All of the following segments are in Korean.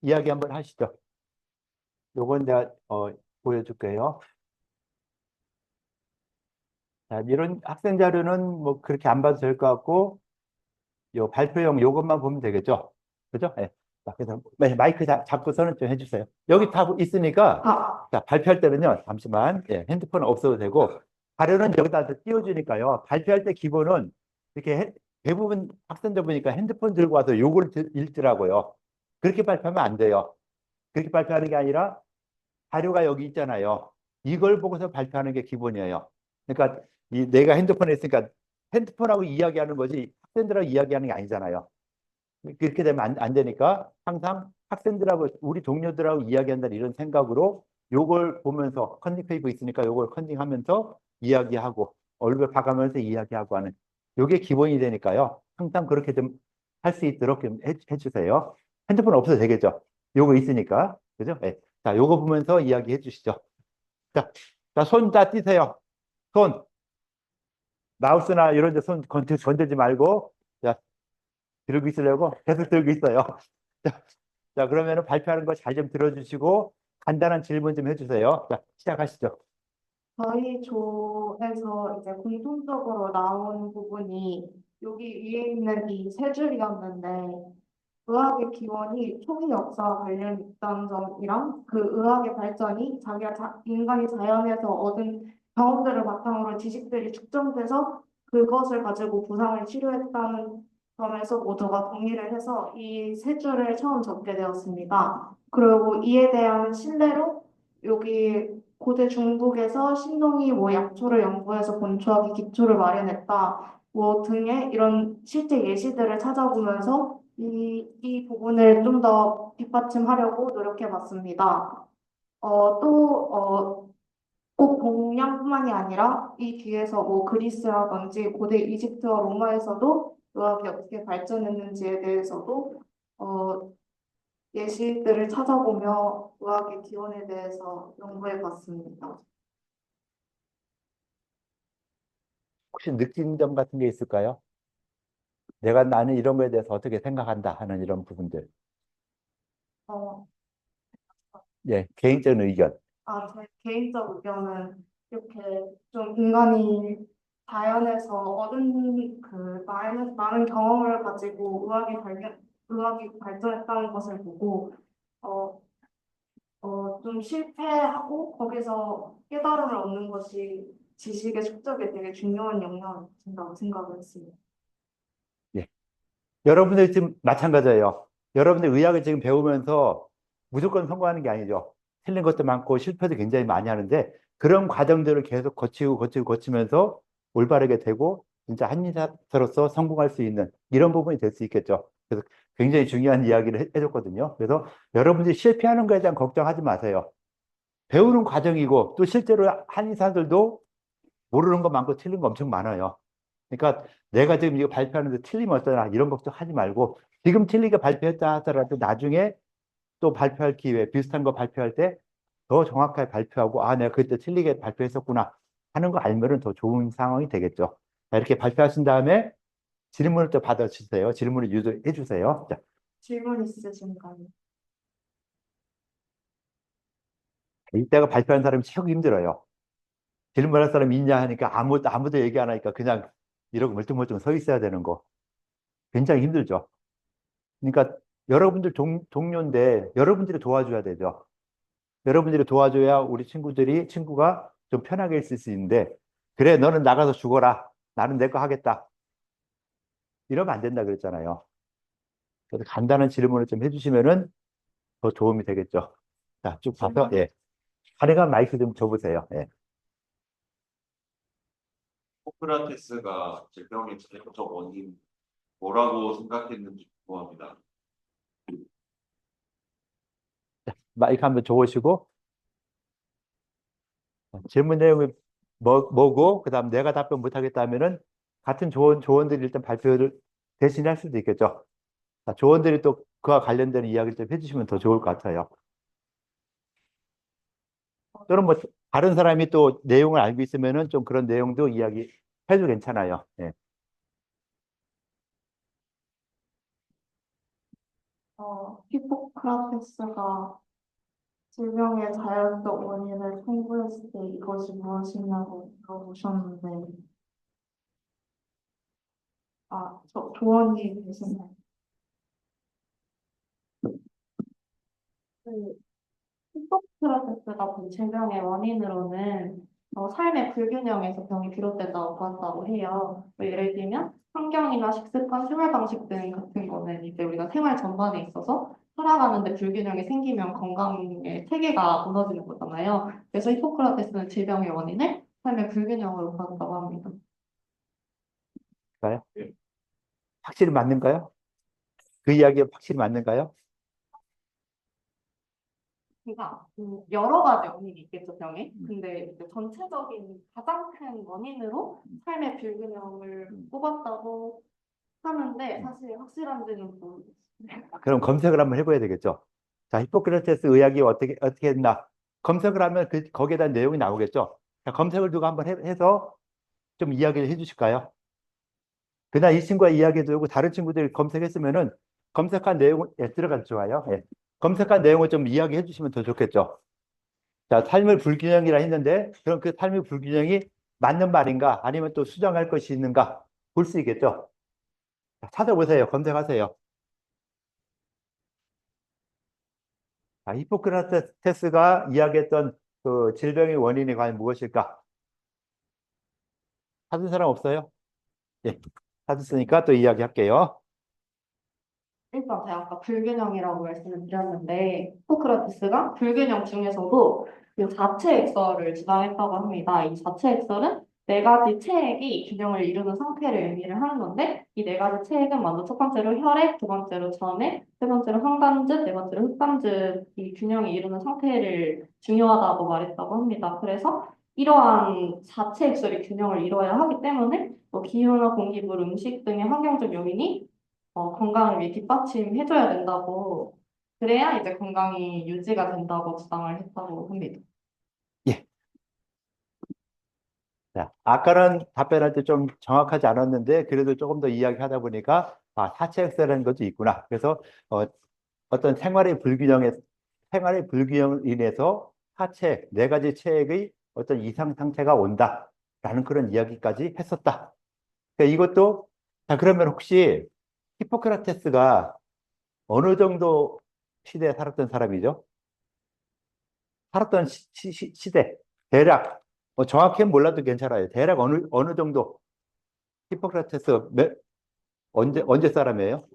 이야기 한번 하시죠. 요건 내가 보여줄게요. 자, 이런 학생 자료는 뭐 그렇게 안 봐도 될 것 같고, 요 발표용 요것만 보면 되겠죠. 그죠? 예. 자, 그래서 마이크 잡고서는 좀 해주세요. 여기 다 있으니까, 아, 자, 발표할 때는요, 잠시만, 예, 핸드폰 없어도 되고, 자료는 여기다 띄워주니까요. 발표할 때 기본은 이렇게 대부분 학생들 보니까 핸드폰 들고 와서 요걸 읽더라고요. 그렇게 발표하면 안 돼요. 그렇게 발표하는 게 아니라 자료가 여기 있잖아요. 이걸 보고서 발표하는 게 기본이에요. 그러니까 내가 핸드폰에 있으니까 핸드폰하고 이야기하는 거지 학생들하고 이야기하는 게 아니잖아요. 그렇게 되면 안 되니까 항상 학생들하고 우리 동료들하고 이야기한다는 이런 생각으로 요걸 보면서 컨닝 페이퍼 있으니까 요걸 컨닝하면서 이야기하고 얼굴 봐가면서 이야기하고 하는 요게 기본이 되니까요. 항상 그렇게 좀 할 수 있도록 좀 해주세요. 핸드폰 없어도 되겠죠. 요거 있으니까. 그죠? 네. 자, 요거 보면서 이야기해 주시죠. 자, 자, 손 다 띄세요. 손. 마우스나 이런 데 손 건들지 말고. 자, 들고 있으려고 계속 들고 있어요. 자, 자, 그러면은 발표하는 거 잘 좀 들어주시고 간단한 질문 좀 해주세요. 자, 시작하시죠. 저희 조에서 이제 공통적으로 나온 부분이 여기 위에 있는 이 세 줄이었는데, 의학의 기원이 초기 역사와 관련 있다는 점이랑 그 의학의 발전이 인간이 자연에서 얻은 경험들을 바탕으로 지식들이 축적돼서 그것을 가지고 부상을 치료했다는 점에서 모두가 동의를 해서 이 세 줄을 처음 적게 되었습니다. 그리고 이에 대한 신뢰로 여기 고대 중국에서 신동이 뭐 약초를 연구해서 본초하기 기초를 마련했다 뭐 등의 이런 실제 예시들을 찾아보면서 이 부분을 좀 더 뒷받침하려고 노력해 봤습니다. 꼭 동양뿐만이 아니라 이 뒤에서 뭐 그리스라든지 고대 이집트와 로마에서도 의학이 어떻게 발전했는지에 대해서도 어, 예시들을 찾아보며 의학의 기원에 대해서 연구해 봤습니다. 혹시 느낀 점 같은 게 있을까요? 나는 이런 거에 대해서 어떻게 생각한다 하는 이런 부분들. 어, 예, 개인적인 의견. 제 개인적 의견은 이렇게 좀 인간이 자연에서 얻은 그 많은 경험을 가지고 의학이 발전했다는 것을 보고, 어, 좀 실패하고 거기서 깨달음을 얻는 것이 지식의 축적에 되게 중요한 영향을 미친다고 생각을 했습니다. 예. 여러분들 지금 마찬가지예요. 여러분들 의학을 지금 배우면서 무조건 성공하는 게 아니죠. 틀린 것도 많고 실패도 굉장히 많이 하는데 그런 과정들을 계속 거치면서 올바르게 되고 진짜 한의사로서 성공할 수 있는 이런 부분이 될 수 있겠죠. 그래서 굉장히 중요한 이야기를 해줬거든요. 그래서 여러분들이 실패하는 거에 대한 걱정하지 마세요. 배우는 과정이고 또 실제로 한의사들도 모르는 거 많고 틀린 거 엄청 많아요. 그러니까 내가 지금 이거 발표하는데 틀리면 어떠나 이런 걱정하지 말고 지금 틀리게 발표했다 하더라도 나중에 또 발표할 기회 비슷한 거 발표할 때 더 정확하게 발표하고 아 내가 그때 틀리게 발표했었구나 하는 거 알면은 더 좋은 상황이 되겠죠. 자, 이렇게 발표하신 다음에 질문을 또 받아주세요. 질문을 유도해 주세요. 자, 질문 있으신가요? 이때가 발표하는 사람이 최고 힘들어요. 질문할 사람이 있냐 하니까 아무도 얘기 안 하니까 그냥 이러고 멀뚱멀뚱 서 있어야 되는 거 굉장히 힘들죠. 그러니까 여러분들 동료인데 여러분들이 도와줘야 되죠. 여러분들이 도와줘야 우리 친구가 좀 편하게 있을 수 있는데 그래 너는 나가서 죽어라. 나는 내 거 하겠다. 이러면 안 된다 그랬잖아요. 그래서 간단한 질문을 좀 해주시면은 더 도움이 되겠죠. 자, 쭉 봐서 질문 예. 가능한 마이크 좀 줘보세요. 예. 소크라테스가 질병의 제도적 원인 뭐라고 생각했는지 궁금합니다. 마이크 한번 줘보시고 질문 내용이 뭐고 그다음 내가 답변 못하겠다 하면은 같은 조언들이 일단 발표를 대신 할 수도 있겠죠. 자, 조언들이 또 그와 관련된 이야기를 좀 해주시면 더 좋을 것 같아요. 또는 뭐 다른 사람이 또 내용을 알고 있으면은 좀 그런 내용도 이야기 해도 괜찮아요. 예. 히포크라테스가 질병의 자연적 원인을 통보했을 때 이것이 무엇이냐고 물어보셨는데, 조언이 계시나요? 그 히포크라테스가 본 질병의 원인으로는 삶의 불균형에서 병이 비롯된다고 보았다고 해요. 예를 들면 환경이나 식습관, 생활 방식 등 같은 거는 이제 우리가 생활 전반에 있어서 살아가는데 불균형이 생기면 건강의 체계가 무너지는 거잖아요. 그래서 히포크라테스는 질병의 원인을 삶의 불균형으로 보았다고 합니다. 가요? 예. 확실히 맞는가요? 그 이야기 확실히 맞는가요? 그러니까 여러 가지 원인이 있겠죠, 병에. 근데 이제 전체적인 가장 큰 원인으로 삶의 불균형을 꼽았다고 하는데 사실 확실한지는 모르겠어요. 그럼 검색을 한번 해봐야 되겠죠. 자, 히포크라테스 의학이 어떻게 했나? 검색을 하면 거기에 대한 내용이 나오겠죠. 자, 검색을 두고 한번 해서 좀 이야기를 해주실까요? 그날 이 친구가 이야기해도 되고 다른 친구들이 검색했으면은 검색한 내용을 들어가서 좋아요. 예. 검색한 내용을 좀 이야기해 주시면 더 좋겠죠. 자, 삶의 불균형이라 했는데 그럼 그 삶의 불균형이 맞는 말인가 아니면 또 수정할 것이 있는가 볼 수 있겠죠. 자, 찾아보세요. 검색하세요. 자, 히포크라테스가 이야기했던 그 질병의 원인이 과연 무엇일까? 찾은 사람 없어요? 예. 찾았으니까 또 이야기할게요. 일단 제가 아까 불균형이라고 말씀을 드렸는데 히포크라테스가 불균형 중에서도 그 자체액설을 주장했다고 합니다. 이 자체액설은 네 가지 체액이 균형을 이루는 상태를 의미를 하는 건데 이 네 가지 체액은 먼저 첫 번째로 혈액, 두 번째로 전액, 세 번째로 항담즙, 네 번째로 흑담즙 이 균형을 이루는 상태를 중요하다고 말했다고 합니다. 그래서 이러한 자체액설이 균형을 이루어야 하기 때문에 기후나 공기, 물, 음식 등의 환경적 요인이 건강을 위해 뒷받침해줘야 된다고 그래야 이제 건강이 유지가 된다고 주장을 했다고 합니다. 예. 자, 아까는 답변할 때 좀 정확하지 않았는데 그래도 조금 더 이야기하다 보니까 사체엑스라는 것도 있구나. 그래서 어떤 생활의 불균형을 인해서 하체 네 가지 체액의 어떤 이상 상태가 온다라는 그런 이야기까지 했었다. 그러니까 이것도 자 그러면 혹시 히포크라테스가 어느 정도 시대에 살았던 사람이죠? 살았던 시대 대략 정확히는 몰라도 괜찮아요. 대략 어느 정도 히포크라테스 언제 사람이에요?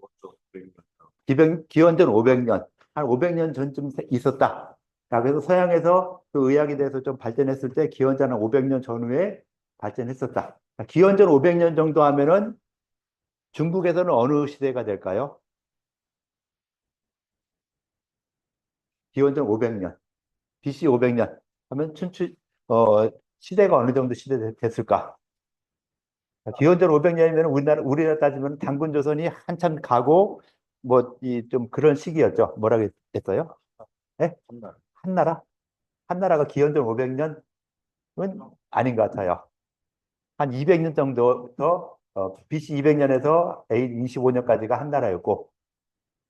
기원전 500년 한 500년 전쯤 있었다. 자, 그래서 서양에서 그 의학에 대해서 좀 발전했을 때 기원전 한 500년 전후에 발전했었다. 자, 기원전 500년 정도 하면은 중국에서는 어느 시대가 될까요? 기원전 500년, BC 500년 하면 어, 시대가 어느 정도 시대 됐을까? 기원전 500년이면 우리나라 따지면 단군 조선이 한참 가고 뭐 이 좀 그런 시기였죠. 뭐라고 했어요? 네? 한나라? 한나라가 기원전 500년은 아닌 것 같아요. 한 200년 정도부터 BC 200년에서 AD 25년까지가 한나라였고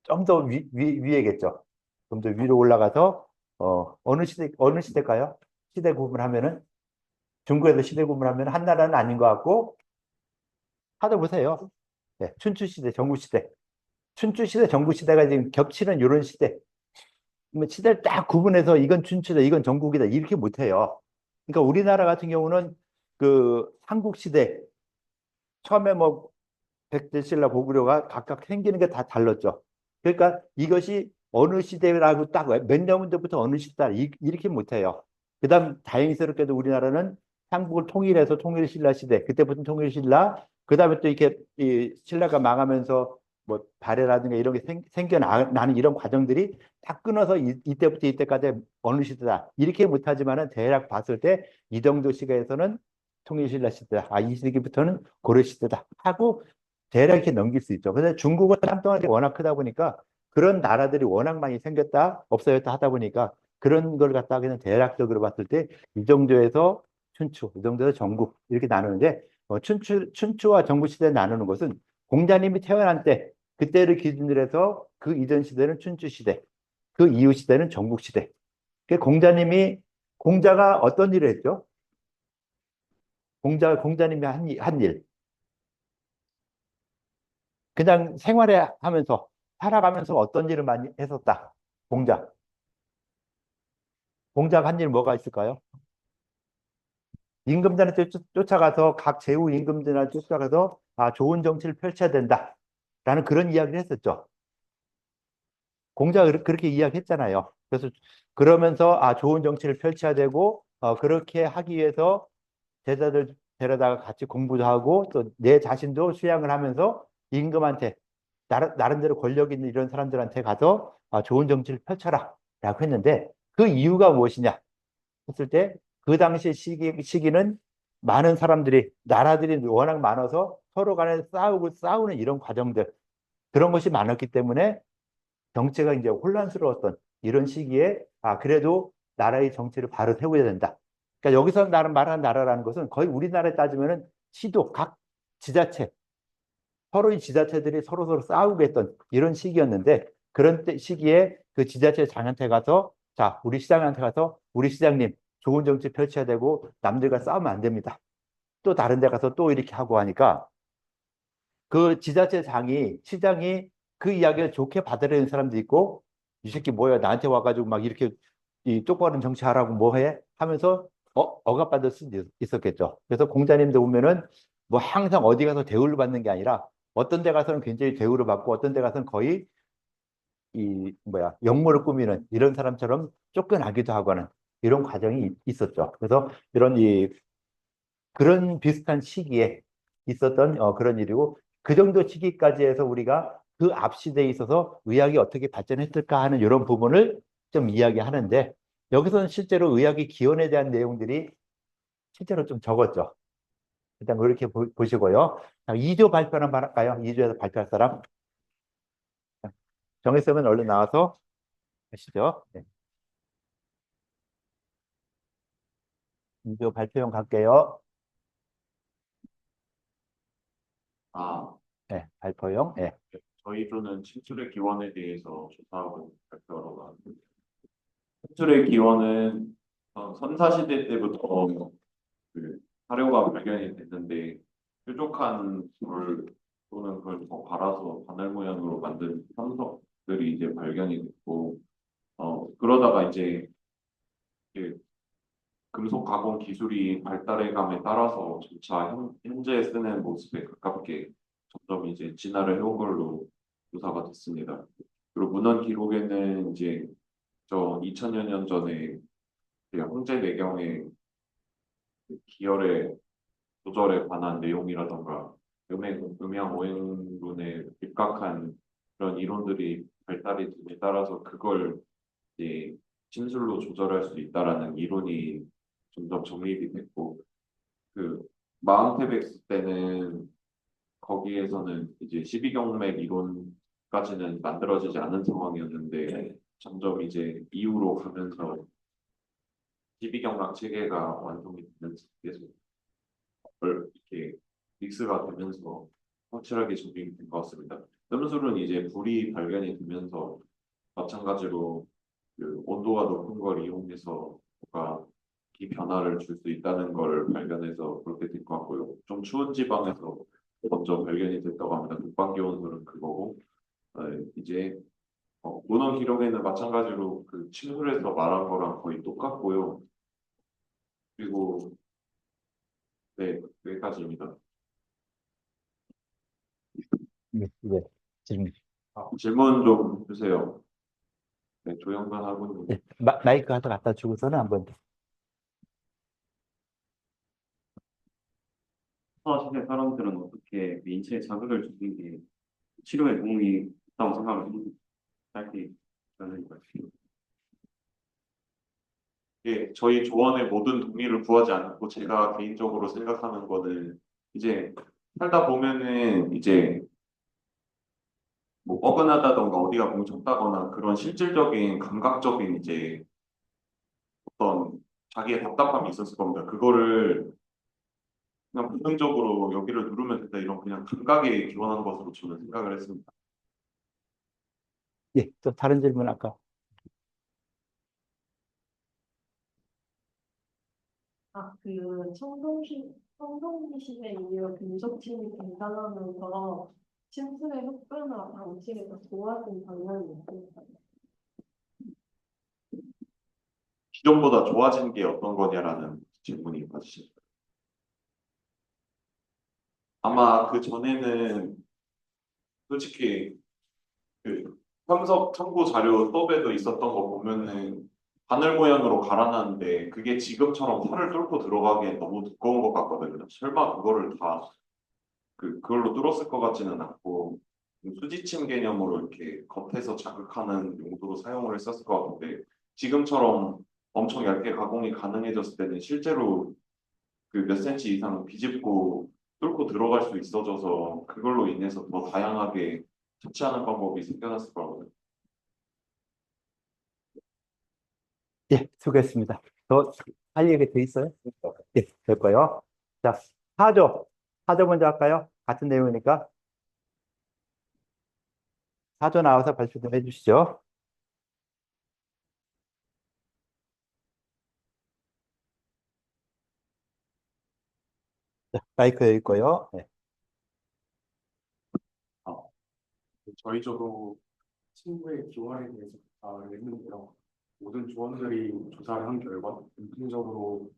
좀 더 위에겠죠. 좀 더 위로 올라가서 어느 시대일까요? 시대 구분하면은 중국에서 시대 구분하면 한나라는 아닌 것 같고 찾아보세요. 네, 춘추 시대, 전국 시대. 춘추 시대, 전국 시대가 지금 겹치는 이런 시대. 뭐 시대를 딱 구분해서 이건 춘추다, 이건 전국이다 이렇게 못해요. 그러니까 우리나라 같은 경우는 그 삼국 시대 처음에 뭐 백제신라 고구려가 각각 생기는 게 다 달랐죠. 그러니까 이것이 어느 시대라고 딱 몇 년부터 어느 시대다 이렇게 못해요. 그다음 다행스럽게도 우리나라는 삼국을 통일해서 통일신라 시대 그때부터 통일신라 그다음에 또 이렇게 이 신라가 망하면서 뭐 발해라든가 이런 게 생겨나는 이런 과정들이 다 끊어서 이때부터 이때까지 어느 시대다 이렇게 못하지만은 대략 봤을 때 이 정도 시기에서는 통일신라 시대다. 이 시기부터는 고려 시대다 하고 대략 이렇게 넘길 수 있죠. 근데 중국은 땅덩어리 워낙 크다 보니까 그런 나라들이 워낙 많이 생겼다 없어졌다 하다 보니까 그런 걸 갖다가 그냥 대략적으로 봤을 때 이 정도에서 춘추, 이 정도에서 전국 이렇게 나누는데 춘추와 전국 시대 나누는 것은 공자님이 태어난 때 그때를 기준으로 해서 그 이전 시대는 춘추 시대, 그 이후 시대는 전국 시대. 그 공자가 어떤 일을 했죠? 공자님이 한 일. 그냥 생활에 하면서, 살아가면서 어떤 일을 많이 했었다. 공자. 공자가 한 일 뭐가 있을까요? 임금들한테 쫓아가서 각 제후 임금들한테 쫓아가서 좋은 정치를 펼쳐야 된다. 라는 그런 이야기를 했었죠. 공자가 그렇게 이야기했잖아요. 그래서 그러면서 좋은 정치를 펼쳐야 되고 그렇게 하기 위해서 제자들 데려다가 같이 공부도 하고 또 내 자신도 수양을 하면서 임금한테 나름대로 권력 있는 이런 사람들한테 가서 좋은 정치를 펼쳐라 라고 했는데 그 이유가 무엇이냐 했을 때 그 당시 시기는 많은 사람들이 나라들이 워낙 많아서 서로 간에 싸우는 이런 과정들 그런 것이 많았기 때문에 정치가 이제 혼란스러웠던 이런 시기에 그래도 나라의 정치를 바로 세워야 된다. 그러니까 여기서 나는 말하는 나라라는 것은 거의 우리나라에 따지면은 시도 각 지자체 서로의 지자체들이 서로 싸우고 했던 이런 시기였는데 그런 시기에 그 지자체 장한테 가서 자 우리 시장한테 가서 우리 시장님 좋은 정치 펼쳐야 되고 남들과 싸우면 안 됩니다. 또 다른 데 가서 또 이렇게 하고 하니까 그 지자체 시장이 그 이야기를 좋게 받아들이는 사람도 있고, 이 새끼 뭐야, 나한테 와가지고 막 이렇게 이 똑바른 정치하라고 뭐 해? 하면서 억압받을 수도 있었겠죠. 그래서 공자님도 보면은 뭐 항상 어디 가서 대우를 받는 게 아니라 어떤 데 가서는 굉장히 대우를 받고 어떤 데 가서는 거의 역모를 꾸미는 이런 사람처럼 쫓겨나기도 하고 하는 이런 과정이 있었죠. 그래서 그런 비슷한 시기에 있었던 그런 일이고 그 정도 시기까지 해서 우리가 그 앞 시대에 있어서 의학이 어떻게 발전했을까 하는 이런 부분을 좀 이야기하는데 여기서는 실제로 의학의 기원에 대한 내용들이 실제로 좀 적었죠. 일단 그렇게 보시고요. 자, 2조 발표는 말할까요? 2조에서 발표할 사람? 정했으면 얼른 나와서 하시죠. 네. 2조 발표용 갈게요. 아, 네, 발표용. 네. 저희 조는 친출의 기원에 대해서 조사하고 발표하러 가는데 친출의 기원은 선사시대 때부터 그 사료가 발견이 됐는데 뾰족한 돌 또는 그걸 더 갈아서 바늘 모양으로 만든 삼석들이 이제 발견이 됐고 그러다가 이제 그 금속 가공 기술이 발달해감에 따라서 점차 현재 쓰는 모습에 가깝게 점점 이제 진화를 해온 걸로 조사가 됐습니다. 그리고 문헌 기록에는 이제 저 2000여 년 전에 그 황제 내경의 그 기혈의 조절에 관한 내용이라던가 음양 오행론에 입각한 그런 이론들이 발달이 됨에 따라서 그걸 이제 진술로 조절할 수 있다라는 이론이 점점 정립이 됐고 그 마흔테백스 때는 거기에서는 이제 12경맥 이론까지는 만들어지지 않은 상황이었는데 점점 이제 이후로 가면서 12경락 체계가 완성이 되면서 계속 이렇게 믹스가 되면서 확실하게 적용이 된 것 같습니다. 뜸술은 이제 불이 발견이 되면서 마찬가지로 그 온도가 높은 걸 이용해서 뭔가 기 변화를 줄 수 있다는 걸 발견해서 그렇게 된 것 같고요. 좀 추운 지방에서 먼저 발견이 됐다고 합니다. 북방기온술은 그거고 이제 문헌 기록에는 마찬가지로 그 침술에서 말한 거랑 거의 똑같고요. 그리고 네 여기까지입니다. 네, 네. 질문. 질문 좀 주세요. 네, 조영관 하고님. 네, 마이크 하나 갖다 주고서는 한번. 시대 사람들은 어떻게 인체에 자극을 주는 게 치료에 도움이 있다고 생각을 합니다. 짧게 말하는 것 같아요. 예, 저희 조언의 모든 동의를 구하지 않고 제가 개인적으로 생각하는 거는 이제 살다 보면은 이제 뭐 뻐근하다던가 어디가 뭉쳤다거나 그런 실질적인 감각적인 이제 어떤 자기의 답답함이 있었을 겁니다. 그거를 그냥 본능적으로 여기를 누르면 된다 이런 그냥 감각에 기원한 것으로 저는 생각을 했습니다. 예, 또 다른 질문 아까. 청동기 시대 이후로 금속침이 발달하면서 침술의 흡수나 방식에 더 좋아진 방면이 있습니다. 기존보다 좋아진 게 어떤 거냐라는 질문이 받으신 거예요. 아마 그 전에는 솔직히 그 참석 참고 자료 수업에도 있었던 거 보면은 바늘 모양으로 갈아놨는데 그게 지금처럼 살을 뚫고 들어가기엔 너무 두꺼운 것 같거든요. 설마 그거를 다 그걸로 뚫었을 것 같지는 않고 수지침 개념으로 이렇게 겉에서 자극하는 용도로 사용을 했었을 것 같은데 지금처럼 엄청 얇게 가공이 가능해졌을 때는 실제로 그 몇 센치 이상 비집고 뚫고 들어갈 수 있어져서 그걸로 인해서 더 다양하게 처치하는 방법이 생겨났을 거라고요. 예, 수고했습니다. 더 할 얘기 더 있어요? 예, 될 거요. 자, 4조. 4조 먼저 할까요? 같은 내용이니까. 4조 나와서 발표 좀 해주시죠. 자, 마이크 여기 있고요. 네. 저희 조도 친구의 기원에 대해서 조사를 했는데요. 모든 조원들이 조사를 한 결과 공통적으로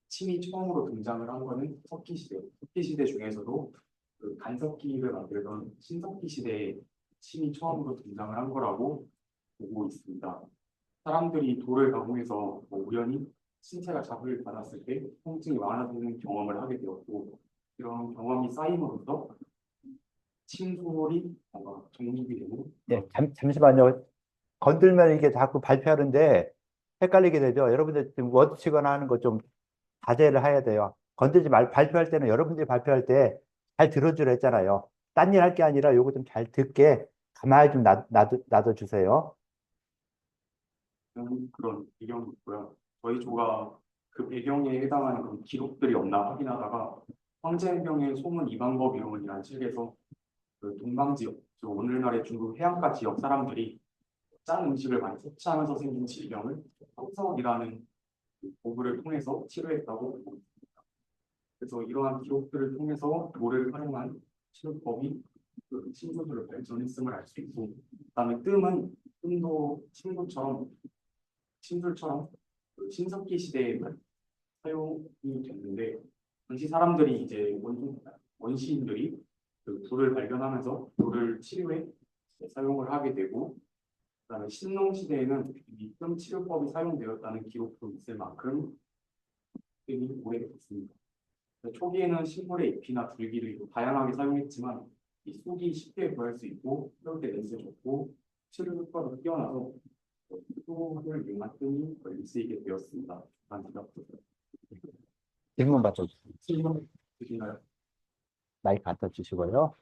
침이 처음으로 등장을 한 거는 석기 시대. 석기 시대 중에서도 그 간석기를 만들던 신석기 시대에 침이 처음으로 등장을 한 거라고 보고 있습니다. 사람들이 돌을 가공해서 우연히 신체가 자극을 받았을 때 통증이 완화되는 경험을 하게 되었고 이런 경험이 쌓임으로써 침솔이 뭔가 정립이 되고 예, 잠시만요. 건들면 이게 자꾸 발표하는데 헷갈리게 되죠. 여러분들 지금 워드 치거나 하는 거 좀 자제를 해야 돼요. 건들지 말, 발표할 때는 여러분들이 발표할 때 잘 들어주려 했잖아요. 딴 일 할 게 아니라 요거 좀 잘 듣게 가만히 좀 놔둬주세요. 그런 배경이 있고요. 저희 조가 그 배경에 해당하는 그런 기록들이 없나 확인하다가 황제해병의 소문 이방법 이론이라는 책에서 그 동방 지역, 즉 오늘날의 중국 해안가 지역 사람들이 짠 음식을 많이 섭취하면서 생긴 질병을 토석이라는 그 도구를 통해서 치료했다고 보고 있습니다. 그래서 이러한 기록들을 통해서 돌을 활용한 치료법이 그 침소들을 발전했음을 알 수 있고, 그다음에 뜸도 침술처럼 그 신석기 시대에 사용이 됐는데 당시 사람들이 이제 원시인들이 그 불을 발견하면서 불을 치료에 사용을 하게 되고 그다음에 신농 시대에는 이뜸 치료법이 사용되었다는 기록도 있을 만큼 뜸이 오래됐습니다. 초기에는 식물의 잎이나 줄기를 다양하게 사용했지만 이 속이 쉽게 구할 수 있고 그럴 때 냄새 좋고 치료 효과도 뛰어나서 수국을 이용한 뜸이 널리 쓰이게 되었습니다. 감사합니다. 질문 받아주세요. 질문 있으신가요? 마이크 갖다 주시고요.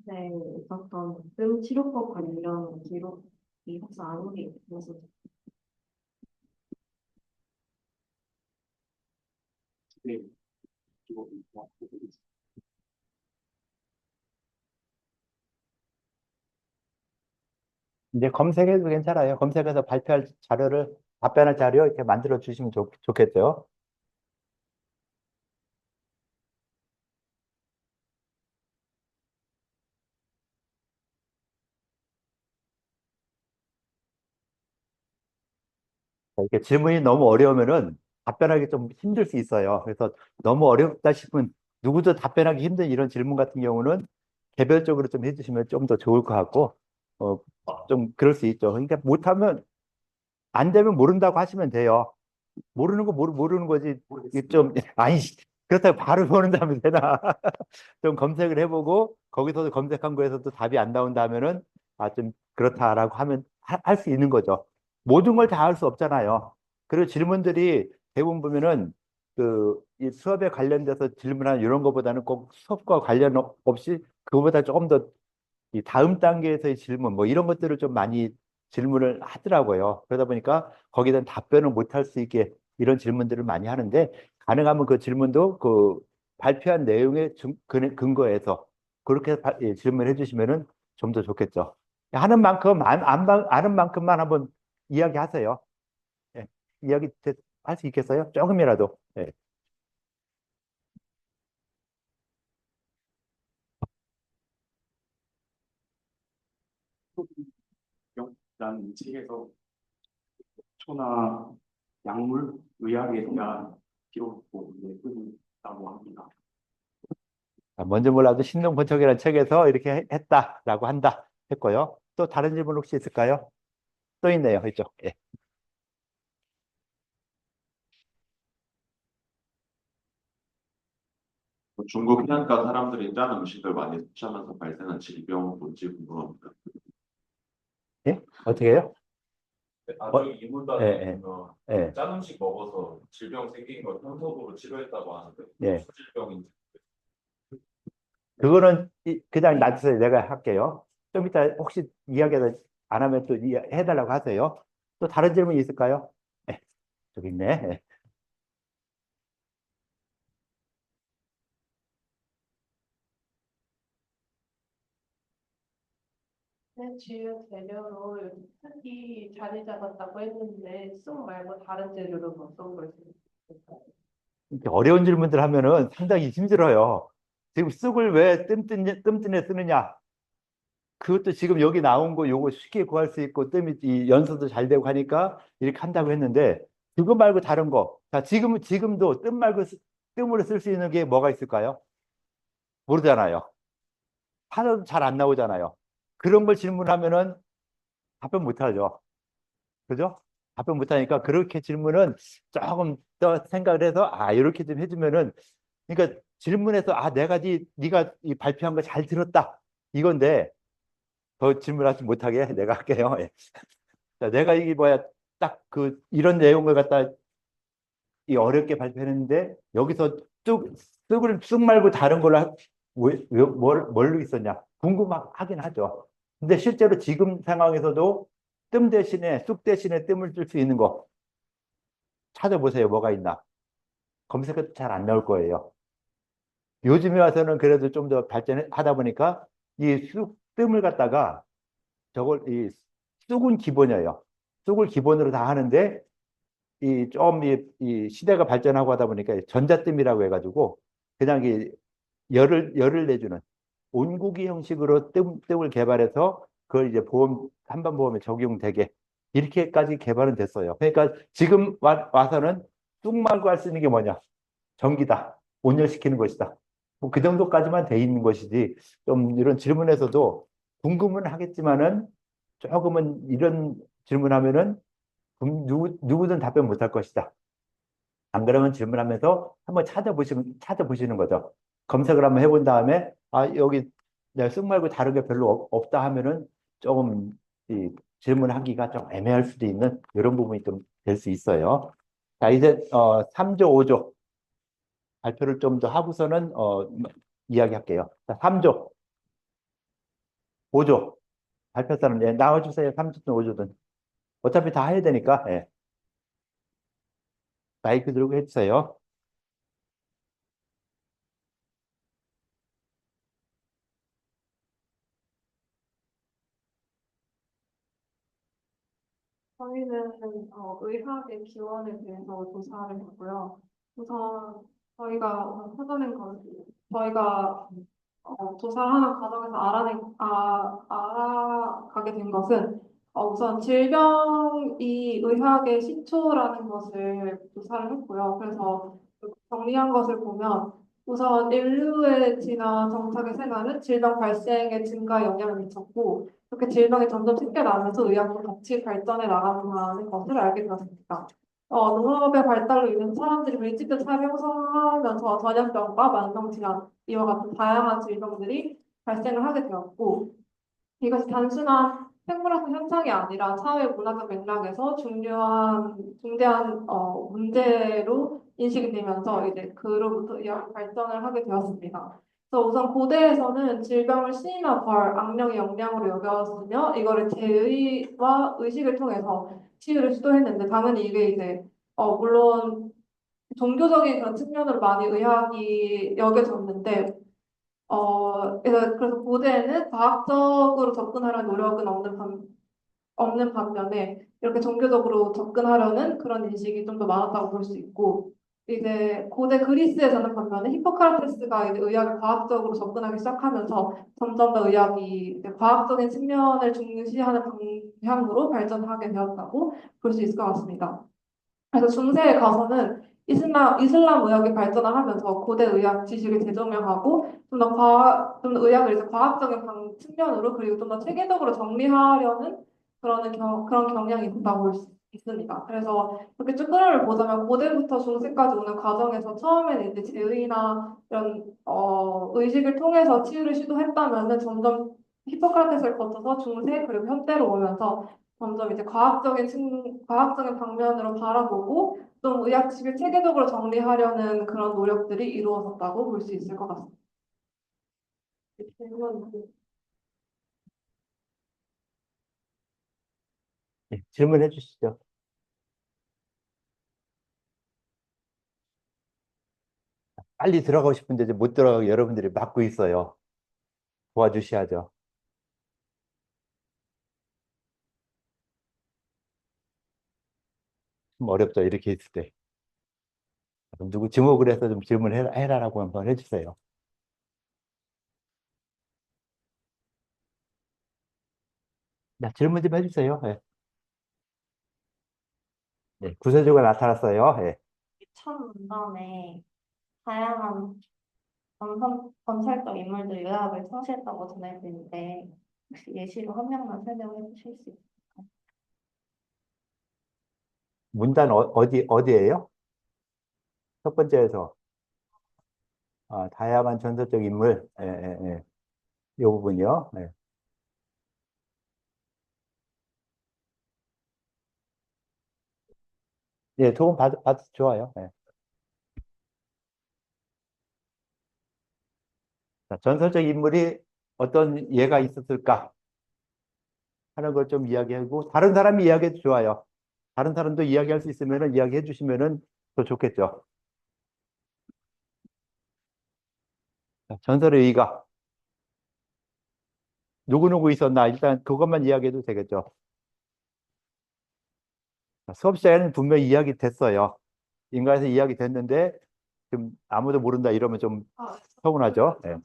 네, 있었던 뜸 치료법 관련 기록이 혹시 아무리 있어서 네. 그리고 이제 검색해도 괜찮아요. 검색해서 발표할 자료를, 답변할 자료 이렇게 만들어 주시면 좋겠죠. 이렇게 질문이 너무 어려우면은 답변하기 좀 힘들 수 있어요. 그래서 너무 어렵다 싶으면 누구도 답변하기 힘든 이런 질문 같은 경우는 개별적으로 좀 해주시면 좀 더 좋을 것 같고, 어, 좀 그럴 수 있죠. 그러니까 못하면, 안 되면 모른다고 하시면 돼요. 모르는 거 모르는 거지. 이게 좀, 아니, 그렇다고 바로 모른다면 되나? 좀 검색을 해보고, 거기서도 검색한 거에서도 답이 안 나온다면은, 아, 좀 그렇다라고 하면, 할 수 있는 거죠. 모든 걸 다 할 수 없잖아요. 그리고 질문들이 대부분 보면은, 이 수업에 관련돼서 질문하는 이런 거보다는 꼭 수업과 관련 없이, 그거보다 조금 더 이 다음 단계에서의 질문, 뭐 이런 것들을 좀 많이 질문을 하더라고요. 그러다 보니까 거기에 대한 답변을 못 할 수 있게 이런 질문들을 많이 하는데 가능하면 그 질문도 그 발표한 내용에 근거해서 그렇게 질문해 주시면은 좀 더 좋겠죠. 하는 만큼 아는 만큼만 한번 이야기하세요. 예, 이야기 할 수 있겠어요? 조금이라도. 예. 라는 이 책에서 초나 약물, 의학에 대한 기록도 쓰고 있다고 합니다. 먼저 몰라도 신동본척이라는 책에서 이렇게 했다라고 한다 했고요. 또 다른 질문 혹시 있을까요? 또 있네요, 이쪽. 예. 중국 해안가 사람들이 짠 음식을 많이 섭취하면서 발생한 질병은 뭔지 궁금합니다. 예? 어떻게 해요? 나중에 이물감이 예, 예, 보면 예, 짠 음식 먹어서 질병 생긴 걸 현석으로 치료했다고 하는데 예. 무슨 질병인지 그거는 그냥 놔두세요. 내가 할게요. 좀 이따 혹시 이야기를 안 하면 또 해달라고 하세요. 또 다른 질문 있을까요? 예, 저기 있네. 예. 주요 재료로 쑥이 자리 잡았다고 했는데 쑥 말고 다른 재료로 뭐 써볼 수 있을까요? 이렇게 어려운 질문들 하면은 상당히 힘들어요. 지금 쑥을 왜 뜸뜬에 쓰느냐? 그것도 지금 여기 나온 거 요거 쉽게 구할 수 있고 뜸이 이 연소도 잘 되고 하니까 이렇게 한다고 했는데 그거 말고 다른 거. 자, 지금도 뜸 말고 뜸으로 쓸 수 있는 게 뭐가 있을까요? 모르잖아요. 하나도 잘 안 나오잖아요. 그런 걸 질문하면은 답변 못 하죠. 그죠? 답변 못 하니까 그렇게 질문은 조금 더 생각을 해서 이렇게 좀 해주면은 그러니까 질문에서 내가 네가 이 발표한 거 잘 들었다 이건데 더 질문하지 못하게 내가 할게요. 예. 자, 내가 이게 뭐야 딱 그 이런 내용을 갖다 이 어렵게 발표했는데 여기서 쑥 말고 다른 걸로 뭘로 있었냐 궁금하긴 하죠. 근데 실제로 지금 상황에서도 뜸 대신에 쑥 대신에 뜸을 쓸 수 있는 거 찾아보세요. 뭐가 있나? 검색해도 잘 안 나올 거예요. 요즘에 와서는 그래도 좀 더 발전하다 보니까 이 뜸을 갖다가 저걸 이 쑥은 기본이에요. 쑥을 기본으로 다 하는데 이 시대가 발전하고 하다 보니까 전자뜸이라고 해가지고 그냥 열을 내주는 온구기 형식으로 뜸을 개발해서 그걸 이제 한반 보험에 적용되게 이렇게까지 개발은 됐어요. 그러니까 지금 와서는 쑥 말고 할 수 있는 게 뭐냐? 전기다. 온열시키는 것이다. 뭐 그 정도까지만 돼 있는 것이지 좀 이런 질문에서도 궁금은 하겠지만은 조금은 이런 질문하면은 누구든 답변 못 할 것이다. 안 그러면 질문하면서 한번 찾아보시는 거죠. 검색을 한번 해본 다음에, 여기 내가 쑥 말고 다른 게 별로 없다 하면은 조금 이 질문하기가 좀 애매할 수도 있는 이런 부분이 좀 될 수 있어요. 자, 이제 3조, 5조 발표를 좀 더 하고서는 이야기할게요. 자, 3조, 5조 발표 사람 나와주세요. 3조든 5조든. 어차피 다 해야 되니까 마이크 들고 해주세요. 저희는 의학의 기원에 대해서 조사를 했고요. 우선 저희가 사전인 건 저희가 조사를 하는 과정에서 알아가게 된 것은 우선 질병이 의학의 시초라는 것을 조사를 했고요. 그래서 정리한 것을 보면 우선 인류의 지난 정착의 생활은 질병 발생의 증가에 영향을 미쳤고 이렇게 질병이 점점 생겨나면서 의학도 같이 발전해 나가는 것을 알게 되었습니다. 농업의 발달로 인해서 사람들이 밀집된 삶을 형성하면서 전염병과 만성질환, 이와 같은 다양한 질병들이 발생을 하게 되었고 이것이 단순한 생물학적 현상이 아니라 사회 문화적 맥락에서 중대한 문제로 인식이 되면서 이제 그로부터 의학이 발전을 하게 되었습니다. 그래서 우선 고대에서는 질병을 신이나 벌, 악령의 영향으로 여겼으며 이거를 제의와 의식을 통해서 치유를 시도했는데 당연히 이게 이제 물론 종교적인 그런 측면으로 많이 의학이 여겨졌는데, 그래서 고대에는 과학적으로 접근하려는 노력은 없는 반면에 이렇게 종교적으로 접근하려는 그런 인식이 좀 더 많았다고 볼 수 있고, 이제 고대 그리스에서는 반면에 히포크라테스가 이제 의학을 과학적으로 접근하기 시작하면서 점점 더 의학이 이제 과학적인 측면을 중시하는 방향으로 발전하게 되었다고 볼 수 있을 것 같습니다. 그래서 중세에 가서는 이슬람 의학이 발전을 하면서 고대 의학 지식을 재조명하고 좀 더 의학을 이제 과학적인 측면으로 그리고 좀 더 체계적으로 정리하려는 그런 경향이 있다고 볼 수 있습니다. 그래서 이렇게 쭉 흐름을 보자면 고대부터 중세까지 오는 과정에서 처음에는 이제 제의나 이런 의식을 통해서 치유를 시도했다면은 점점 히포크라테스를 거쳐서 중세 그리고 현대로 오면서 점점 이제 과학적인 방면으로 바라보고 좀 의학 지식을 체계적으로 정리하려는 그런 노력들이 이루어졌다고 볼 수 있을 것 같습니다. 예, 질문해 주시죠. 빨리 들어가고 싶은데 이제 못 들어가고 여러분들이 막고 있어요. 도와주셔야죠. 좀 어렵죠. 이렇게 있을 때. 그럼 누구 지목을 해서 좀 질문해라라고 한번 해주세요. 나 질문 좀 해주세요. 예. 네, 구세주가 나타났어요. 예. 첫 문단에 다양한 검찰적 인물들이 의학을 성시했다고 전해져 있는데 혹시 예시로 한 명만 설명해 주실 수 있을까요? 문단 어디예요? 첫 번째에서 다양한 전설적 인물. 예, 예, 예. 이 부분이요. 예. 예, 도움 받 좋아요. 예. 자, 전설적 인물이 어떤 예가 있었을까 하는 걸 좀 이야기하고 다른 사람이 이야기해도 좋아요. 다른 사람도 이야기할 수 있으면 이야기해 주시면은 더 좋겠죠. 자, 전설의 의가 누구누구 있었나 일단 그것만 이야기해도 되겠죠. 자, 수업 시간에는 분명히 이야기 됐어요. 인가에서 이야기 됐는데 좀 아무도 모른다 이러면 좀 서운하죠. 예.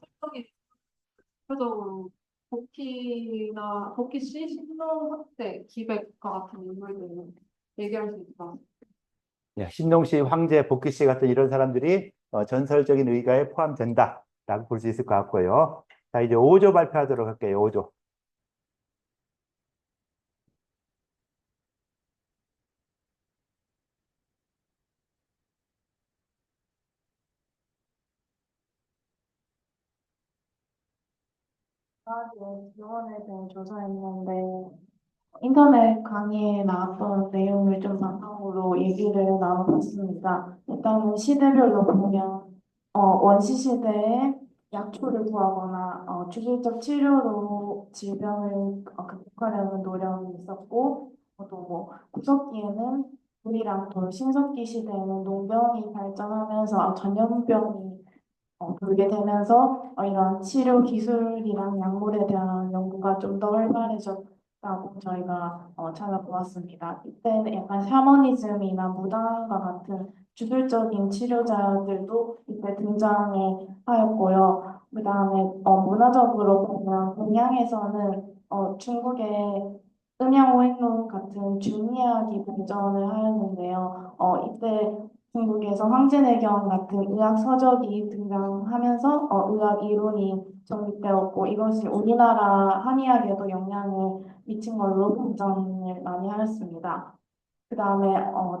대표적으로 복희 씨, 신동 학생, 기백과 같은 인물들을 얘기할 수 있다. 예, 신동씨, 황제, 복희씨 같은 이런 사람들이 전설적인 의가에 포함된다라고 볼 수 있을 것 같고요. 자, 이제 5조 발표하도록 할게요. 5조. 병원에 대해 조사했는데 인터넷 강의에 나왔던 내용을 좀 바탕으로 얘기를 나눠봤습니다. 일단은 시대별로 보면 원시 시대에 약초를 구하거나 주술적 치료로 질병을 극복하려는 노력이 있었고 또 뭐 구석기에는 물이랑 돌, 신석기 시대에는 농병이 발전하면서 전염병이 돌게 되면서 이런 치료 기술이랑 약물에 대한 연구가 좀 더 활발해졌다고 저희가 찾아보았습니다. 이때는 약간 샤머니즘이나 무당과 같은 주술적인 치료자들도 이때 등장을 하였고요. 그 다음에 문화적으로 보면 동양에서는 중국의 음양오행론 같은 중의학이 발전을 하였는데요. 이때 중국에서 황제내경 같은 의학 서적이 등장하면서 의학 이론이 정립되었고 이것이 우리나라 한의학에도 영향을 미친 걸로 발전을 많이 하였습니다. 그 다음에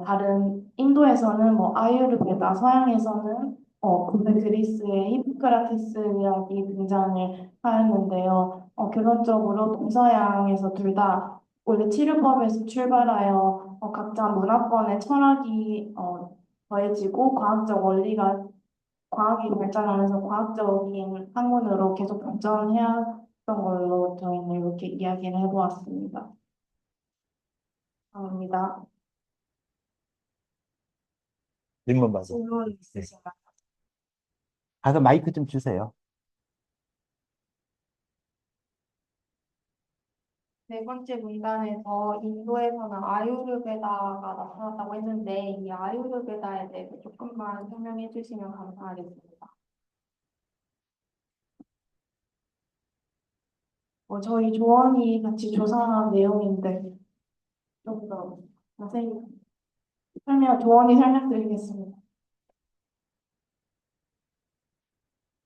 다른 인도에서는 뭐 아유르베다, 서양에서는 고대 그리스의 히포크라테스 의학이 등장을 하였는데요. 결론적으로 동서양에서 둘 다 원래 치료법에서 출발하여 각자 문화권의 철학이 더해지고 과학이 발전하면서 과학적인 학문으로 계속 발전해왔던 걸로 저희는 이렇게 이야기를 해보았습니다. 감사합니다. 질문 받고. 질문 있으신가요? 가서 마이크 좀 주세요. 네 번째 문단에서 인도에서는 아유르베다가 나타났다고 했는데 이 아유르베다에 대해서 조금만 설명해 주시면 감사하겠습니다. 저희 조원이 같이 조사한 내용인데 좀 더 자세히 조원이 설명드리겠습니다.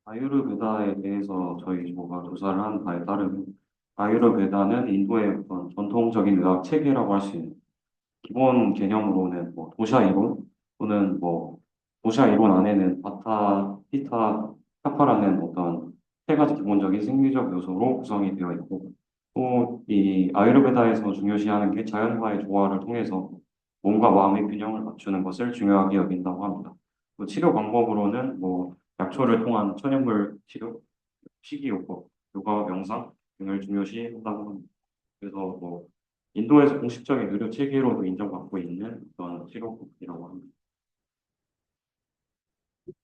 아유르베다에 대해서 저희 조가 조사를 한 바에 따르면 아유르베다는 인도의 어떤 전통적인 의학 체계라고 할 수 있는 기본 개념으로는 뭐 도샤 이론 또는 뭐 도샤 이론 안에는 바타, 피타, 카파라는 어떤 세 가지 기본적인 생리적 요소로 구성이 되어 있고 또 이 아유르베다에서 중요시하는 게 자연과의 조화를 통해서 몸과 마음의 균형을 맞추는 것을 중요하게 여긴다고 합니다. 또 치료 방법으로는 뭐 약초를 통한 천연물 치료, 식이요법, 요가, 명상 등을 중요시 한다고 합니다. 그래서 뭐 인도에서 공식적인 의료 체계로도 인정받고 있는 어떤 치료법이라고 합니다.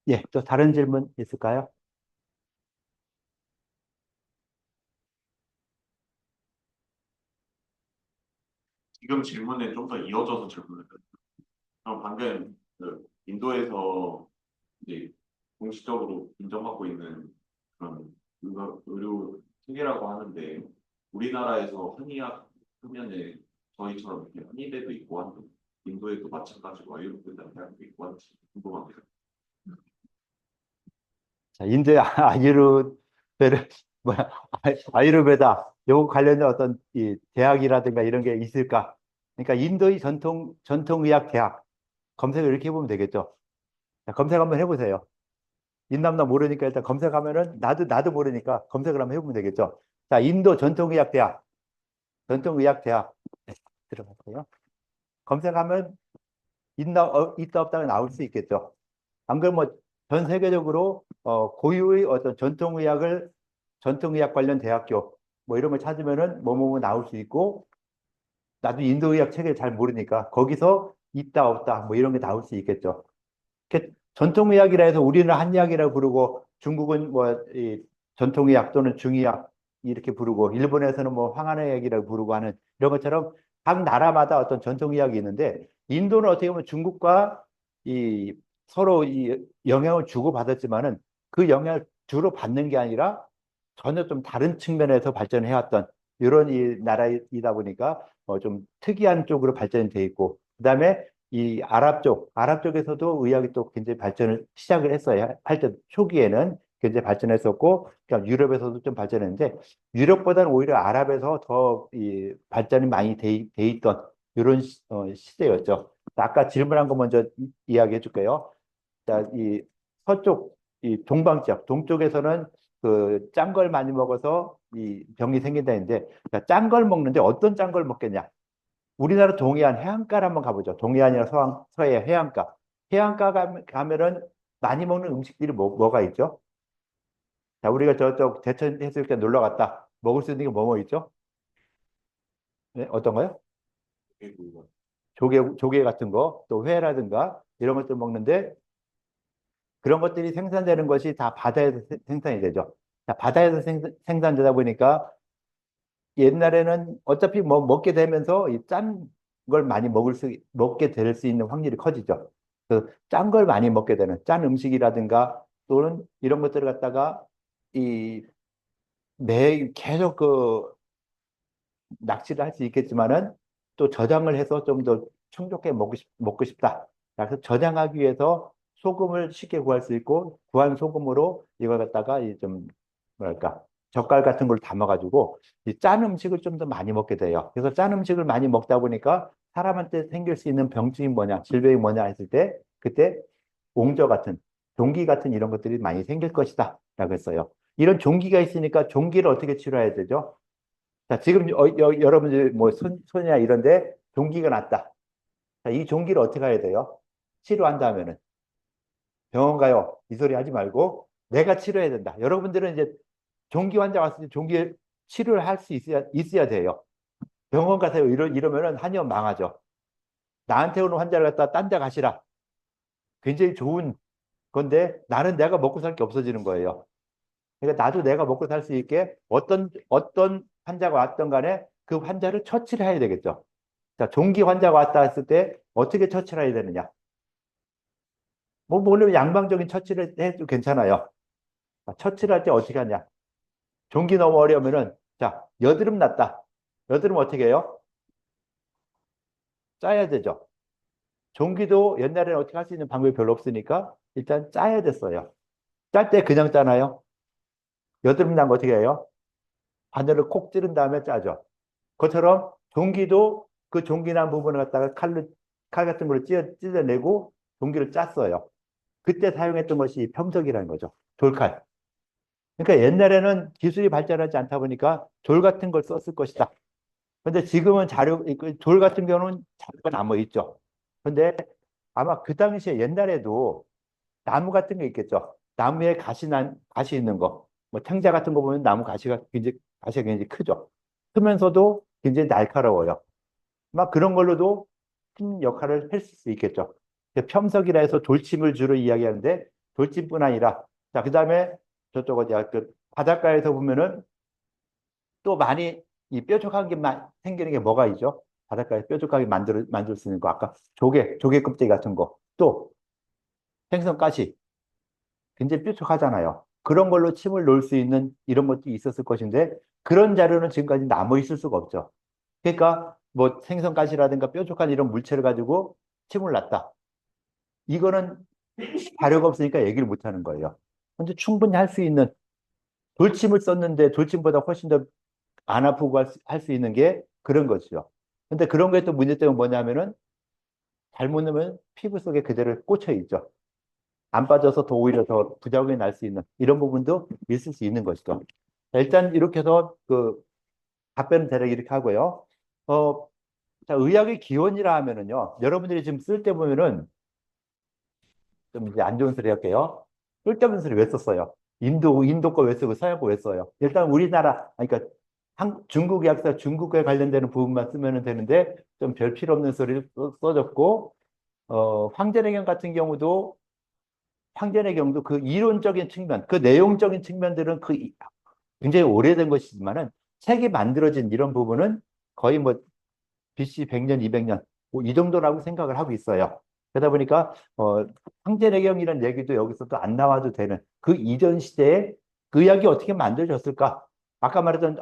예, 또 다른 질문 있을까요? 지금 질문에 좀 더 이어져서 질문을 드릴게요. 그럼 방금 그 인도에서 이제 공식적으로 인정받고 있는 그런 의료 체계라고 하는데 우리나라에서 한의학 하면은 저희처럼 이렇게 한의대도 있고 한데 인도에도 마찬가지로 아유르베다 대학도 있고 한지 궁금합니다. 자, 인도의 아유르베르, 뭐야, 아유르베다, 요거 관련된 어떤 이 대학이라든가 이런 게 있을까? 그러니까 인도의 전통의학 대학 검색을 이렇게 해보면 되겠죠. 자, 검색 한번 해보세요. 인남도 모르니까 일단 검색하면은 나도 모르니까 검색을 한번 해보면 되겠죠. 자, 인도 전통의학 대학, 네, 들어갈게요. 검색하면 있다 없다가 나올 수 있겠죠. 안 그러면 뭐 전 세계적으로 고유의 어떤 전통의학 관련 대학교 뭐 이런 걸 찾으면은 뭐뭐 나올 수 있고 나도 인도의학 체계를 잘 모르니까 거기서 있다 없다 뭐 이런 게 나올 수 있겠죠. 전통의학이라 해서 우리는 한의학이라고 부르고 중국은 뭐 이 전통의학 또는 중의학 이렇게 부르고 일본에서는 뭐 황하의학이라고 부르고 하는 이런 것처럼 각 나라마다 어떤 전통의학이 있는데 인도는 어떻게 보면 중국과 이 서로 이 영향을 주고받았지만은 그 영향을 주로 받는 게 아니라 전혀 좀 다른 측면에서 발전해왔던 이런 이 나라이다 보니까 좀 특이한 쪽으로 발전이 돼 있고 그다음에 이 아랍 쪽에서도 의학이 또 굉장히 발전을 시작을 했어요. 할 때 초기에는 굉장히 발전했었고, 그러니까 유럽에서도 좀 발전했는데, 유럽보다는 오히려 아랍에서 더 이 발전이 많이 돼 있던 이런 시대였죠. 아까 질문한 거 먼저 이야기해 줄게요. 자, 이 서쪽, 이 동방 지역, 동쪽에서는 그 짠 걸 많이 먹어서 이 병이 생긴다는데, 짠 걸 먹는데 어떤 짠 걸 먹겠냐? 우리나라 동해안 해안가를 한번 가보죠. 동해안이나 서해 해안가. 해안가 가면은 많이 먹는 음식들이 뭐가 있죠? 자, 우리가 저쪽 대천 해수욕장 놀러 갔다. 먹을 수 있는 게 뭐 있죠? 네, 어떤 거요? 그리고 조개 같은 거, 또 회라든가 이런 것들 먹는데 그런 것들이 생산되는 것이 다 바다에서 생산이 되죠. 자, 바다에서 생산되다 보니까 옛날에는 어차피 뭐 먹게 되면서 이 짠 걸 많이 먹게 될 수 있는 확률이 커지죠. 그 짠 걸 많이 먹게 되는 짠 음식이라든가 또는 이런 것들을 갖다가 이 매 계속 그 낚시를 할 수 있겠지만은 또 저장을 해서 좀 더 충족해 먹고 싶다. 그래서 저장하기 위해서 소금을 쉽게 구할 수 있고 구한 소금으로 이걸 갖다가 좀 뭐랄까 젓갈 같은 걸 담아가지고 이 짠 음식을 좀 더 많이 먹게 돼요. 그래서 짠 음식을 많이 먹다 보니까 사람한테 생길 수 있는 병증이 뭐냐, 질병이 뭐냐 했을 때 그때 옹저 같은 종기 같은 이런 것들이 많이 생길 것이다라고 했어요. 이런 종기가 있으니까 종기를 어떻게 치료해야 되죠? 자, 지금 여러분들 뭐 손이나 이런데 종기가 났다. 자, 이 종기를 어떻게 해야 돼요? 치료한다면은 병원 가요. 이 소리 하지 말고 내가 치료해야 된다. 여러분들은 이제 종기 환자 왔을 때 종기 치료를 할 수 있어야 돼요. 병원 가세요. 이러면은 한의원 망하죠. 나한테 오는 환자를 갖다 딴 데 가시라. 굉장히 좋은 건데 나는 내가 먹고 살 게 없어지는 거예요. 그러니까 나도 내가 먹고 살 수 있게 어떤 환자가 왔던 간에 그 환자를 처치를 해야 되겠죠. 자, 종기 환자가 왔다 했을 때 어떻게 처치를 해야 되느냐? 뭐 물론 양방적인 처치를 해도 괜찮아요. 자, 처치를 할 때 어떻게 하냐? 종기 너무 어려우면은 자, 여드름 났다. 여드름 어떻게 해요? 짜야 되죠. 종기도 옛날에는 어떻게 할 수 있는 방법이 별로 없으니까 일단 짜야 됐어요. 짤 때 그냥 짜나요? 여드름 난 거 어떻게 해요? 바늘을 콕 찌른 다음에 짜죠. 그것처럼 종기도 그 종기 난 부분을 갖다가 칼 같은 걸로 찢어내고 종기를 짰어요. 그때 사용했던 것이 평석이라는 거죠. 돌칼. 그러니까 옛날에는 기술이 발달하지 않다 보니까 돌 같은 걸 썼을 것이다. 근데 지금은 돌 같은 경우는 자료가 남아 있죠. 근데 아마 그 당시에 옛날에도 나무 같은 게 있겠죠. 나무에 가시 있는 거. 뭐 탱자 같은 거 보면 나무 가시가 굉장히 크죠. 크면서도 굉장히 날카로워요. 막 그런 걸로도 큰 역할을 했을 수 있겠죠. 평석이라 해서 돌침을 주로 이야기하는데 돌침뿐 아니라 자, 그다음에 저쪽 어디야 그 바닷가에서 보면은 또 많이 이 뾰족한 게 생기는 게 뭐가 있죠? 바닷가에 뾰족하게 만들 수 있는 거 아까 조개 껍데기 같은 거 또 생선 가시 굉장히 뾰족하잖아요. 그런 걸로 침을 놓을 수 있는 이런 것도 있었을 것인데 그런 자료는 지금까지 남아 있을 수가 없죠. 그러니까 뭐 생선 가시라든가 뾰족한 이런 물체를 가지고 침을 놨다. 이거는 자료가 없으니까 얘기를 못 하는 거예요. 근데 충분히 할 수 있는 돌침을 썼는데 돌침보다 훨씬 더 안 아프고 할 수 있는 게 그런 것이죠. 근데 그런 거에 또 문제점은 뭐냐면은 잘못 넣으면 피부 속에 그대로 꽂혀 있죠. 안 빠져서 더 오히려 더 부작용이 날 수 있는 이런 부분도 있을 수 있는 것이죠. 자, 일단 이렇게 해서 그 답변은 대략 이렇게 하고요. 자, 의학의 기원이라 하면은요. 여러분들이 지금 쓸 때 보면은 좀 이제 안 좋은 소리 할게요. 쓸데없는 소리 왜 썼어요? 인도 거 왜 쓰고 서양 거 왜 써요? 일단 우리나라, 그러니까 중국 약사 중국에 관련되는 부분만 쓰면 되는데 좀 별 필요 없는 소리를 써줬고, 황제내경 같은 경우도 황제내경도 그 이론적인 측면, 그 내용적인 측면들은 굉장히 오래된 것이지만은 책이 만들어진 이런 부분은 거의 뭐 BC 100년, 200년 뭐이 정도라고 생각을 하고 있어요. 그러다 보니까 황제내경이라는 얘기도 여기서 또 안 나와도 되는 그 이전 시대에 그 의학이 어떻게 만들어졌을까? 아까 말했던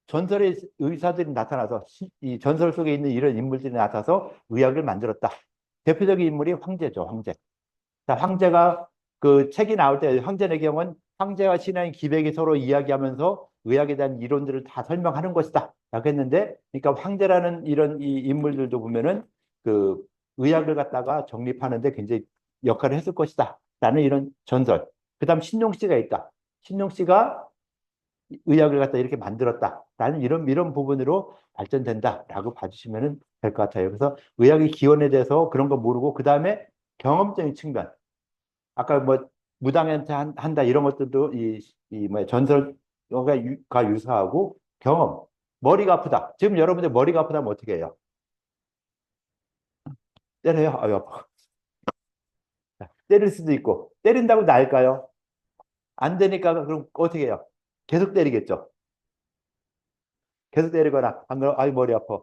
전설의 의사들이 나타나서 이 전설 속에 있는 이런 인물들이 나타나서 의학을 만들었다. 대표적인 인물이 황제죠, 황제. 자, 황제가 그 책이 나올 때 황제내경은 황제와 신하인 기백이 서로 이야기하면서 의학에 대한 이론들을 다 설명하는 것이다. 라고 했는데, 그러니까 황제라는 이런 이 인물들도 보면은 그 의학을 갖다가 정립하는데 굉장히 역할을 했을 것이다. 라는 이런 전설. 그 다음 신용씨가 있다. 신용씨가 의학을 갖다 이렇게 만들었다. 라는 이런 부분으로 발전된다. 라고 봐주시면 될 것 같아요. 그래서 의학의 기원에 대해서 그런 거 모르고, 그 다음에 경험적인 측면. 아까 뭐 무당한테 한다 이런 것들도 이 뭐야 전설과 유사하고 경험. 머리가 아프다. 지금 여러분들 머리가 아프다면 어떻게 해요? 때려요? 아유, 아파. 때릴 수도 있고. 때린다고 나을까요? 안 되니까 그럼 어떻게 해요? 계속 때리겠죠. 계속 때리거나 안 그러면 아유 머리 아파.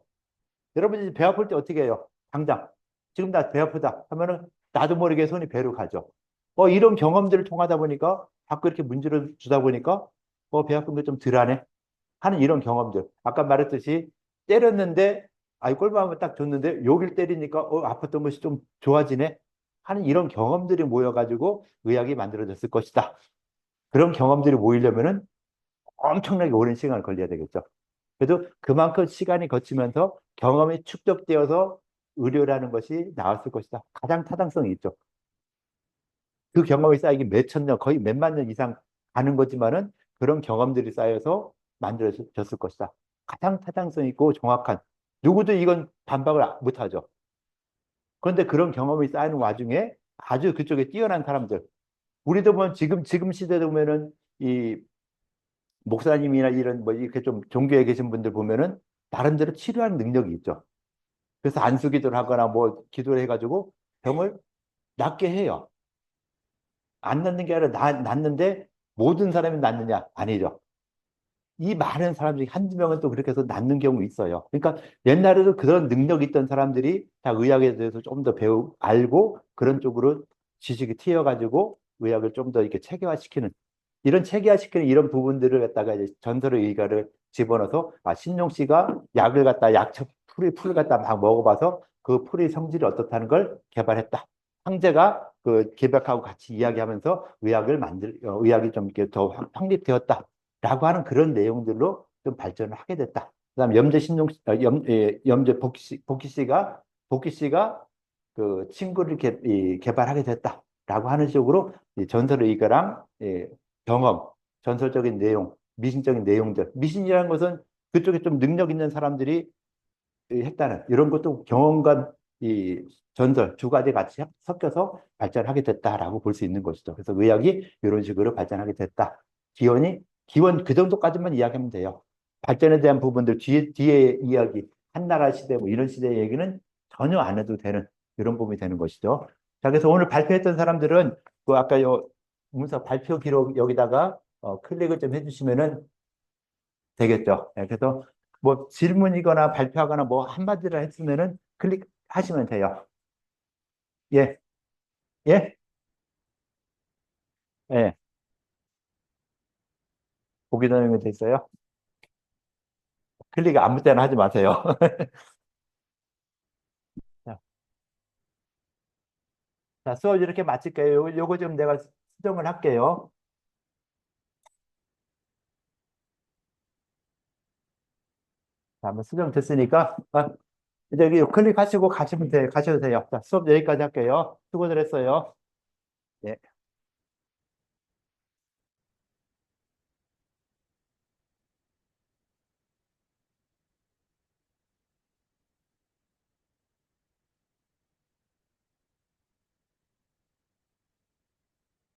여러분이 배 아플 때 어떻게 해요? 당장 지금 나 배 아프다 하면은 나도 모르게 손이 배로 가죠. 이런 경험들을 통하다 보니까 자꾸 이렇게 문제를 주다 보니까 배 아픈 게 좀 덜하네 하는 이런 경험들. 아까 말했듯이 때렸는데 아이 꼴밤을 딱 줬는데 여길 때리니까 아팠던 것이 좀 좋아지네 하는 이런 경험들이 모여가지고 의학이 만들어졌을 것이다. 그런 경험들이 모이려면은 엄청나게 오랜 시간을 걸려야 되겠죠. 그래도 그만큼 시간이 거치면서 경험이 축적되어서 의료라는 것이 나왔을 것이다. 가장 타당성이 있죠. 그 경험이 쌓이기 몇천 년, 거의 몇만 년 이상 가는 거지만은 그런 경험들이 쌓여서 만들어졌을 것이다. 가장 타당성 있고 정확한. 누구도 이건 반박을 못 하죠. 그런데 그런 경험이 쌓이는 와중에 아주 그쪽에 뛰어난 사람들. 우리도 보면 지금 시대에 보면은 이 목사님이나 이런 뭐 이렇게 좀 종교에 계신 분들 보면은 나름대로 치료하는 능력이 있죠. 그래서 안수 기도를 하거나 뭐 기도를 해가지고 병을 낫게 해요. 안 낫는 게 아니라 낫는데 모든 사람이 낫느냐? 아니죠. 이 많은 사람들이 한두 명은 또 그렇게 해서 낫는 경우 있어요. 그러니까 옛날에도 그런 능력이 있던 사람들이 다 의학에 대해서 좀 더 알고 그런 쪽으로 지식이 튀어가지고 의학을 좀 더 이렇게 체계화시키는 이런 부분들을 갖다가 이제 전설의 의가를 집어넣어서 신용 씨가 약을 갖다 풀을 갖다 막 먹어봐서 그 풀의 성질이 어떻다는 걸 개발했다. 황제가 그 개백하고 같이 이야기하면서 의학이 좀 이렇게 더 확립되었다라고 하는 그런 내용들로 좀 발전을 하게 됐다. 그다음 염제 복희 씨가 그 친구를 개발하게 됐다라고 하는 식으로 이 전설의 의가랑 경험, 전설적인 내용, 미신적인 내용들. 미신이라는 것은 그쪽에 좀 능력 있는 사람들이 했다는 이런 것도 경험과 이 전설 두 가지 같이 섞여서 발전하게 됐다라고 볼 수 있는 것이죠. 그래서 의학이 이런 식으로 발전하게 됐다. 기원 그 정도까지만 이야기하면 돼요. 발전에 대한 부분들 뒤에 이야기, 한나라 시대 뭐 이런 시대 얘기는 전혀 안 해도 되는 이런 부분이 되는 것이죠. 자, 그래서 오늘 발표했던 사람들은 그 아까 문서 발표 기록 여기다가 클릭을 좀 해주시면은 되겠죠. 예, 그래서 뭐 질문이거나 발표하거나 뭐 한마디를 했으면은 클릭하시면 돼요. 예, 예, 예. 보기 전에 돼 있어요. 클릭 아무 때나 하지 마세요. 자, 자, 수업 이렇게 마칠게요. 요거 좀 내가 수정을 할게요. 자, 한번 수정 됐으니까 이제 여기 클릭하시고 가셔도 돼요. 자, 수업 여기까지 할게요. 수고들 했어요. 예.